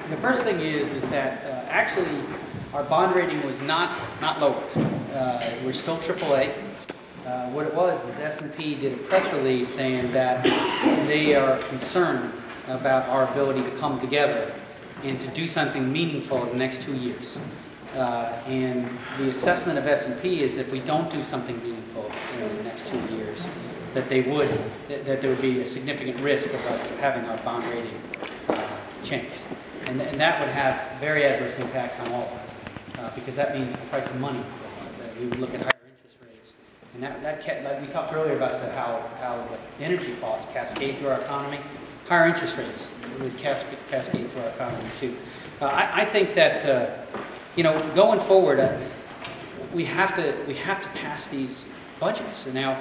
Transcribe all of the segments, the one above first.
The first thing is that actually our bond rating was not lowered. We're still AAA. What it was is S&P did a press release saying that they are concerned about our ability to come together and to do something meaningful in the next 2 years. And the assessment of S&P is if we don't do something meaningful in the next 2 years, that there would be a significant risk of us having our bond rating changed. And that would have very adverse impacts on all of us, because that means the price of money. We would look at higher interest rates. And like we talked earlier about how the energy costs cascade through our economy. Higher interest rates would cascade through our economy too. I think that going forward, we have to pass these budgets. And now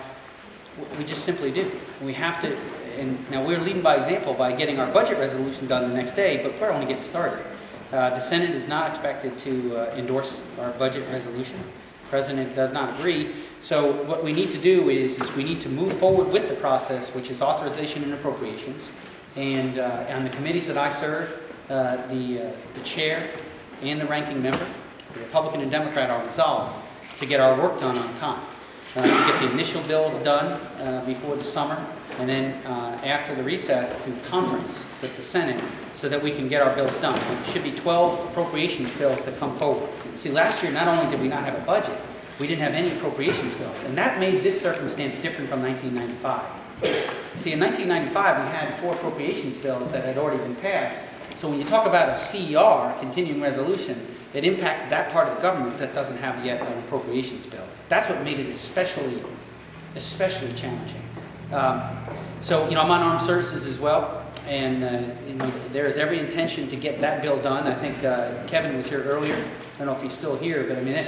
we just simply do. We have to. And now we're leading by example by getting our budget resolution done the next day, but we're only getting started. The Senate is not expected to endorse our budget resolution. The President does not agree. So what we need to do is we need to move forward with the process, which is authorization and appropriations. And on the committees that I serve, the chair and the ranking member, the Republican and Democrat, are resolved to get our work done on time. To get the initial bills done before the summer, and then after the recess to conference with the Senate so that we can get our bills done. There should be 12 appropriations bills that come forward. See, last year not only did we not have a budget, we didn't have any appropriations bills, and that made this circumstance different from 1995. See, in 1995 we had 4 appropriations bills that had already been passed, so when you talk about a CR, continuing resolution, it impacts that part of the government that doesn't have yet an appropriations bill. That's what made it especially challenging. So, I'm on armed services as well, and there is every intention to get that bill done. I think Kevin was here earlier. I don't know if he's still here, but I mean,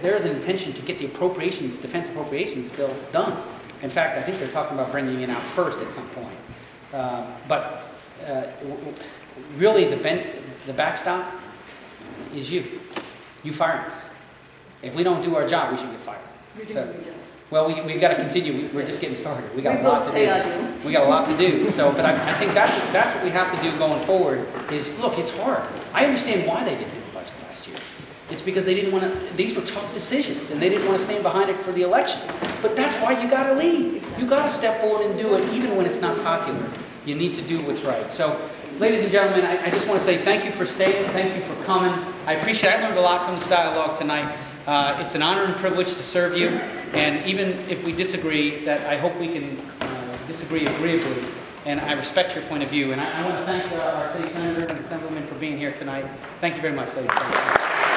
there is an intention to get the defense appropriations bills done. In fact, I think they're talking about bringing it out first at some point. But really, the backstop is you firing us. If we don't do our job, we should get fired. So, well, we've got to continue. We're just getting started. We got a lot to do. We got a lot to do. So, but I think that's what we have to do going forward. Is look, it's hard. I understand why they didn't do the budget last year. It's because they didn't want to. These were tough decisions, and they didn't want to stand behind it for the election. But that's why you got to lead. You got to step forward and do it, even when it's not popular. You need to do what's right. So, ladies and gentlemen, I just want to say thank you for staying. Thank you for coming. I appreciate it. I learned a lot from this dialogue tonight. It's an honor and privilege to serve you. And even if we disagree, that I hope we can disagree agreeably. And I respect your point of view. And I want to thank our State Senator and Assemblyman for being here tonight. Thank you very much, ladies and gentlemen.